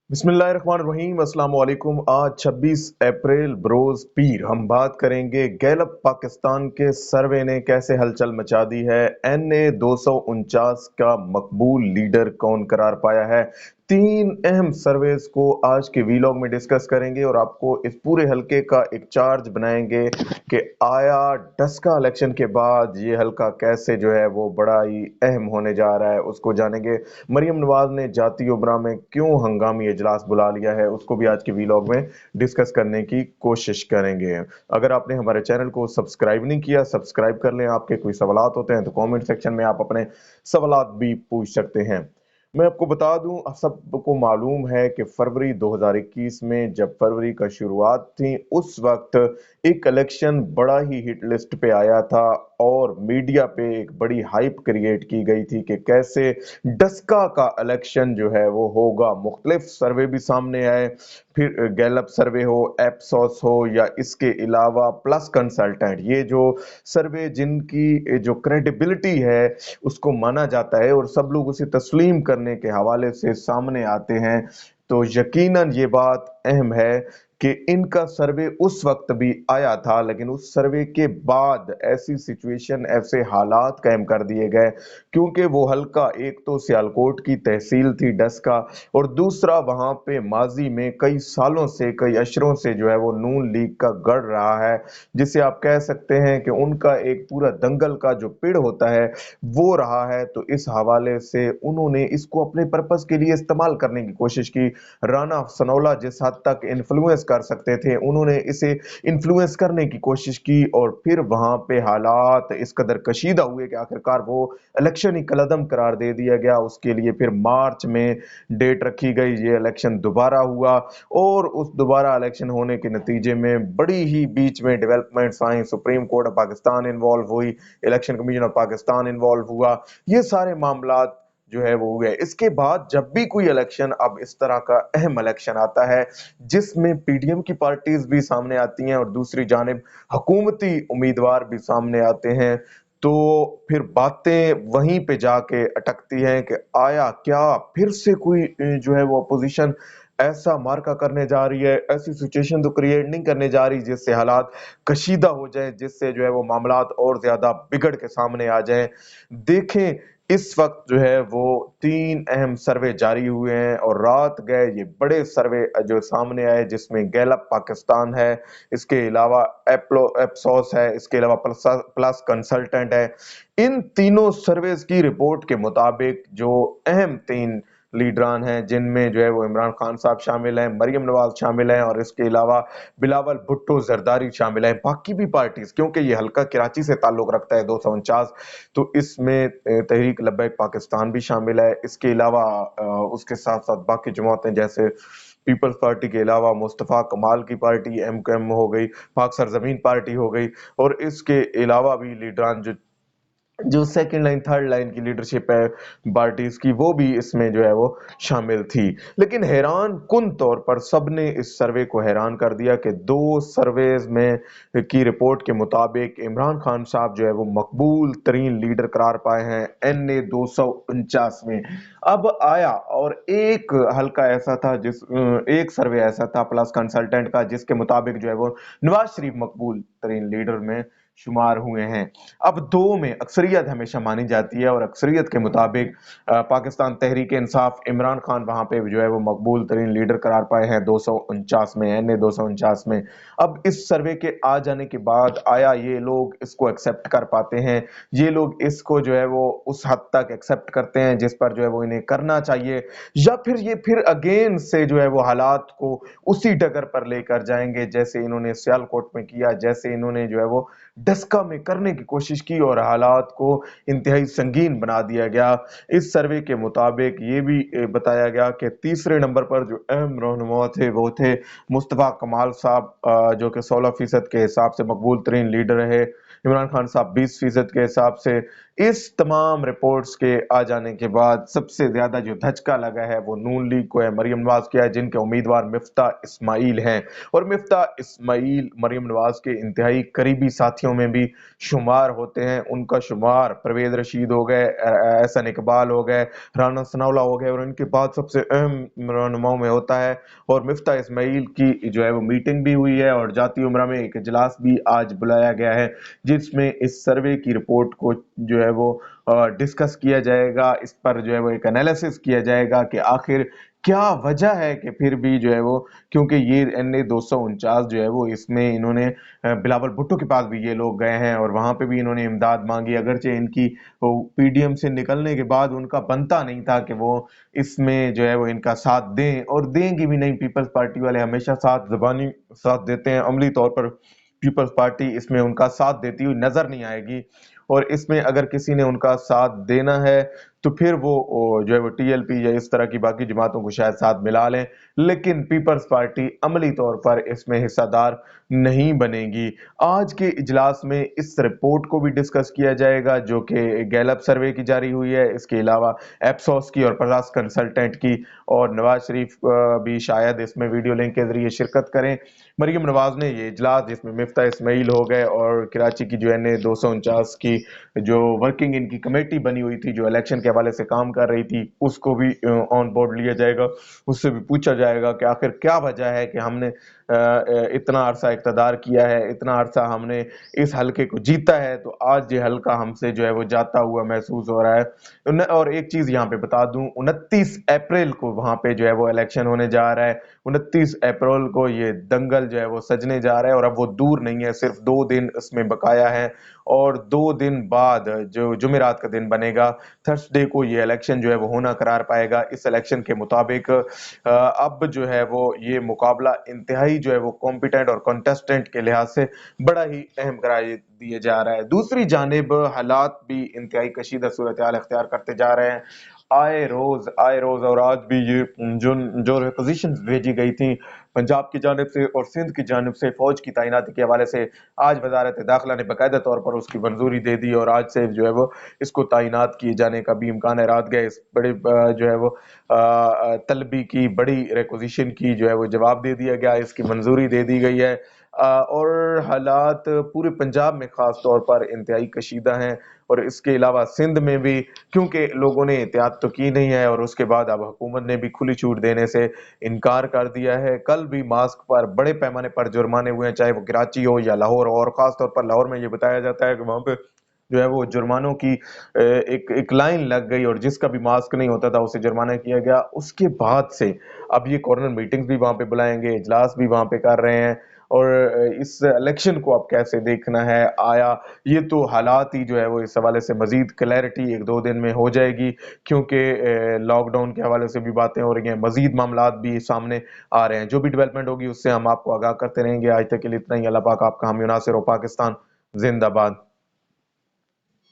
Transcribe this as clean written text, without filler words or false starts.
बिस्मिल्लाहिर्रहमानिर्रहीम, अस्सलाम वालेकुम। आज 26 अप्रैल बरोज पीर हम बात करेंगे गैलप पाकिस्तान के सर्वे ने कैसे हलचल मचा दी है। NA 249 का मकबूल लीडर कौन करार पाया है। तीन अहम सर्वेस को आज के वीलॉग में डिस्कस करेंगे और आपको इस पूरे हलके का एक चार्ज बनाएंगे कि आया डस्का इलेक्शन के बाद ये हलका कैसे जो है वो बड़ा ही अहम होने जा रहा है, उसको जानेंगे। मरियम नवाज ने जाती उमरा में क्यों हंगामी इजलास बुला लिया है, उसको भी आज के वीलॉग में डिस्कस करने की कोशिश करेंगे। अगर आपने हमारे चैनल को सब्सक्राइब नहीं किया, सब्सक्राइब कर लें। आपके कोई सवालात होते हैं तो कमेंट सेक्शन में आप अपने सवालात भी पूछ सकते हैं। मैं आपको बता दूं, सबको मालूम है कि फरवरी 2021 में जब फरवरी का शुरुआत थी, उस वक्त एक इलेक्शन बड़ा ही हिट लिस्ट पे आया था और मीडिया पे एक बड़ी हाइप क्रिएट की गई थी कि कैसे डस्का का इलेक्शन जो है वो होगा। मुख्तलिफ सर्वे भी सामने आए, फिर गैलप सर्वे हो, एप्सोस हो या इसके अलावा प्लस कंसल्टेंट, ये जो सर्वे जिनकी जो क्रेडिबिलिटी है उसको माना जाता है और सब लोग उसे तस्लीम करने के हवाले से सामने आते हैं, तो यकीनन ये बात अहम है कि इनका सर्वे उस वक्त भी आया था, लेकिन उस सर्वे के बाद ऐसी सिचुएशन, ऐसे हालात कायम कर दिए गए, क्योंकि वो हल्का एक तो सियालकोट की तहसील थी डस्का, और दूसरा वहां पे माजी में कई सालों से, कई अशरों से जो है वो नून लीग का गढ़ रहा है, जिसे आप कह सकते हैं कि उनका एक पूरा दंगल का जो पेड़ होता है वो रहा है। तो इस हवाले से उन्होंने इसको अपने पर्पस के लिए इस्तेमाल करने की कोशिश की। राना सनौला जिस हद तक इन्फ्लुएंस कर सकते थे, उन्होंने इसे इन्फ्लुएंस करने की कोशिश की और फिर वहां पे हालात इस कदर कशीदा हुए कि आखिरकार वो इलेक्शन ही कलअदम करार दे दिया गया। उसके लिए फिर मार्च में डेट रखी गई, ये इलेक्शन दोबारा हुआ और उस दोबारा इलेक्शन होने के नतीजे में बड़ी ही बीच में डेवलपमेंट्स आई। Supreme court of Pakistan involve हुई, election commission of Pakistan involve हुआ, ये सारे मामलात जो है वो हुए। इसके बाद जब भी कोई इलेक्शन, अब इस तरह का अहम इलेक्शन आता है जिसमें पीडीएम की पार्टीज भी सामने आती हैं और दूसरी जानिब हुकूमती उम्मीदवार भी सामने आते हैं, तो फिर बातें वहीं पे जाके अटकती हैं कि आया क्या फिर से कोई जो है वो अपोजिशन ऐसा मार्का करने जा रही है, ऐसी सिचुएशन तो क्रिएट नहीं करने जा रही जिससे हालात कशीदा हो जाए, जिससे जो है वो मामलात और ज्यादा बिगड़ के सामने आ जाएं। देखें, इस वक्त जो है वो तीन अहम सर्वे जारी हुए हैं और रात गए ये बड़े सर्वे जो सामने आए, जिसमें गैलप पाकिस्तान है, इसके अलावा एप्सोस है, इसके अलावा प्लस कंसल्टेंट है। इन तीनों सर्वेस की रिपोर्ट के मुताबिक जो अहम तीन लीडरान हैं, जिनमें जो है वो इमरान खान साहब शामिल हैं, मरियम नवाज शामिल हैं और इसके अलावा बिलावल भुट्टो जरदारी शामिल हैं। बाकी भी पार्टीज, क्योंकि ये हल्का कराची से ताल्लुक रखता है 249, तो इसमें तहरीक लब्बैक पाकिस्तान भी शामिल है। इसके अलावा उसके साथ साथ बाकी जमातें जैसे पीपल्स पार्टी के अलावा मुस्तफा कमाल की पार्टी MKM हो गई, पाक सरजमीन पार्टी हो गई, और इसके अलावा भी लीडरान जो जो सेकंड लाइन थर्ड लाइन की लीडरशिप है पार्टीज की, वो भी इसमें जो है वो शामिल थी। लेकिन हैरान कुन तौर पर सबने इस सर्वे को हैरान कर दिया कि दो सर्वेज में की रिपोर्ट के मुताबिक इमरान खान साहब जो है वो मकबूल तरीन लीडर करार पाए हैं NA 249 में। अब आया और एक हल्का ऐसा था, एक सर्वे ऐसा था प्लस कंसल्टेंट का, जिसके मुताबिक जो है वो नवाज शरीफ मकबूल तरीन लीडर में शुमार हुए हैं। अब दो में अक्सरियत हमेशा मानी जाती है और अक्सरियत के मुताबिक पाकिस्तान तहरीक इंसाफ, इमरान खान वहां पे जो है वो मकबूल तरीन लीडर करार पाए हैं 249 में, NA 249 में। अब इस सर्वे के आ जाने के बाद आया ये लोग इसको एक्सेप्ट कर पाते हैं, ये लोग इसको जो है वो उस हद तक एक्सेप्ट करते हैं जिस पर जो है वो इन्हें करना चाहिए, या फिर ये फिर अगेन से जो है वो हालात को उसी डगर पर लेकर जाएंगे जैसे इन्होंने सियालकोट में किया, जैसे इन्होंने जो है वो डस्का में करने की कोशिश की और हालात को इंतहाई संगीन बना दिया गया। इस सर्वे के मुताबिक ये भी बताया गया कि तीसरे नंबर पर जो अहम रहनुमा थे वो थे मुस्तफा कमाल साहब, जो कि 16% के हिसाब से मकबूल तरीन लीडर रहे। इमरान खान साहब 20% के हिसाब से। इस तमाम रिपोर्ट्स के आ जाने के बाद सबसे ज्यादा जो धचका लगा है वो नून लीग को है, मरियम नवाज किया है, जिनके उम्मीदवार मिफ्ता इस्माइल हैं। और मिफ्ता इस्माइल मरियम नवाज के इंतहाई करीबी साथियों में भी शुमार होते हैं। उनका शुमार परवेज रशीद हो गए, एहसन इकबाल हो गए, राना सनाउल्लाह हो गए, और इनके बाद सबसे अहम रहनुमाओं में होता है। और मिफ्ता इस्माइल की जो है वो मीटिंग भी हुई है और जाती उम्रा में एक इजलास भी आज बुलाया गया है, जिसमें इस सर्वे की रिपोर्ट को जो है वो डिस्कस किया जाएगा। इस पर जो है वो एक एनालिसिस किया जाएगा कि आखिर क्या वजह है कि फिर भी जो है वो, क्योंकि ये NA 249 जो है वो इसमें इन्होंने बिलावल भुट्टो के पास भी ये लोग गए हैं और वहां पे भी इन्होंने इमदाद मांगी, अगरचे इनकी PDM से निकलने के बाद उनका बनता नहीं था कि वो इसमें जो है वो इनका साथ दें, और देंगी भी नहीं। पीपल्स पार्टी वाले हमेशा साथ जबानी साथ देते हैं, अमली तौर पर पीपल्स पार्टी इसमें उनका साथ देती हुई नजर नहीं आएगी। और इसमें अगर किसी ने उनका साथ देना है तो फिर वो जो है वो TLP या इस तरह की बाकी जमातों को शायद साथ मिला लें, लेकिन पीपल्स पार्टी अमली तौर पर इसमें हिस्सेदार नहीं बनेगी। आज के इजलास में इस रिपोर्ट को भी डिस्कस किया जाएगा जो कि गैलप सर्वे की जारी हुई है, इसके अलावा एप्सोस की और प्रयास कंसल्टेंट की, और नवाज शरीफ भी शायद इसमें वीडियो लिंक के जरिए शिरकत करें। मरियम नवाज ने ये इजलास जिसमें मिफ्ता इस्माइल हो गए और कराची की जो NA 249 की जो वर्किंग इनकी कमेटी बनी हुई थी जो इलेक्शन के हवाले से काम कर रही थी, उसको भी ऑन बोर्ड लिया जाएगा। उससे भी पूछा जाएगा कि आखिर क्या वजह है कि हमने इतना अरसा इक़्तिदार किया है, इतना अरसा हमने इस हलके को जीता है, तो आज ये हलका हमसे जो है वो जाता हुआ महसूस हो रहा है। और एक चीज यहाँ पे बता दूं, 29 अप्रैल को वहां पे जो है वो इलेक्शन होने जा रहा है। 29 अप्रैल को ये दंगल जो है वो सजने जा रहा है और अब वो दूर नहीं है, सिर्फ 2 दिन इसमें बकाया है। और 2 दिन बाद जो जुमेरात का दिन बनेगा, थर्सडे को ये इलेक्शन जो है वो होना करार पाएगा। इस इलेक्शन के मुताबिक अब जो है वो ये मुकाबला इंतहाई जो है वो कॉम्पिटेंट और कंटेस्टेंट के लिहाज से बड़ा ही अहम करार दिए जा रहा है। दूसरी जानिब हालात भी इंतहाई कशीदा सूरत हाल इख्तियार करते जा रहे हैं आए रोज। और आज भी ये जो रिक्वेजिशन भेजी गई थी पंजाब की जानिब से और सिंध की जानिब से फौज की तैनाती के हवाले से, आज वजारत दाखिला ने बाकायदा तौर पर उसकी मंजूरी दे दी और आज से जो है वो इसको तैनात किए जाने का भी इम्कान है। रात गए इस बड़े जो है वो तलबी की बड़ी रिक्वेजिशन की जो है वो जवाब दे दिया गया, इसकी मंजूरी दे दी गई है। और हालात पूरे पंजाब में खास तौर पर इंतहाई कशीदा हैं और इसके अलावा सिंध में भी, क्योंकि लोगों ने एहतियात तो की नहीं है और उसके बाद अब हुकूमत ने भी खुली छूट देने से इनकार कर दिया है। कल भी मास्क पर बड़े पैमाने पर जुर्माने हुए हैं, चाहे वो कराची हो या लाहौर हो, और खास तौर पर लाहौर में ये बताया जाता है कि वहां पे जो है वो जुर्मानों की एक लाइन लग गई और जिसका भी मास्क नहीं होता था उसे जुर्माना किया गया। उसके बाद से अब ये कॉर्नर मीटिंग्स भी वहां पे बुलाएंगे, इजलास भी वहां पे कर रहे हैं। और इस इलेक्शन को अब कैसे देखना है, आया ये तो हालात ही जो है वो इस हवाले से मजीद क्लैरिटी 1-2 दिन में हो जाएगी, क्योंकि लॉकडाउन के हवाले से भी बातें हो रही हैं, मजीद मामलात भी सामने आ रहे हैं। जो भी डेवलपमेंट होगी उससे हम आपको आगाह करते रहेंगे। आज तक के लिए इतना ही। अल्लाह पाक आपका हामी नासिर हो। पाकिस्तान जिंदाबाद।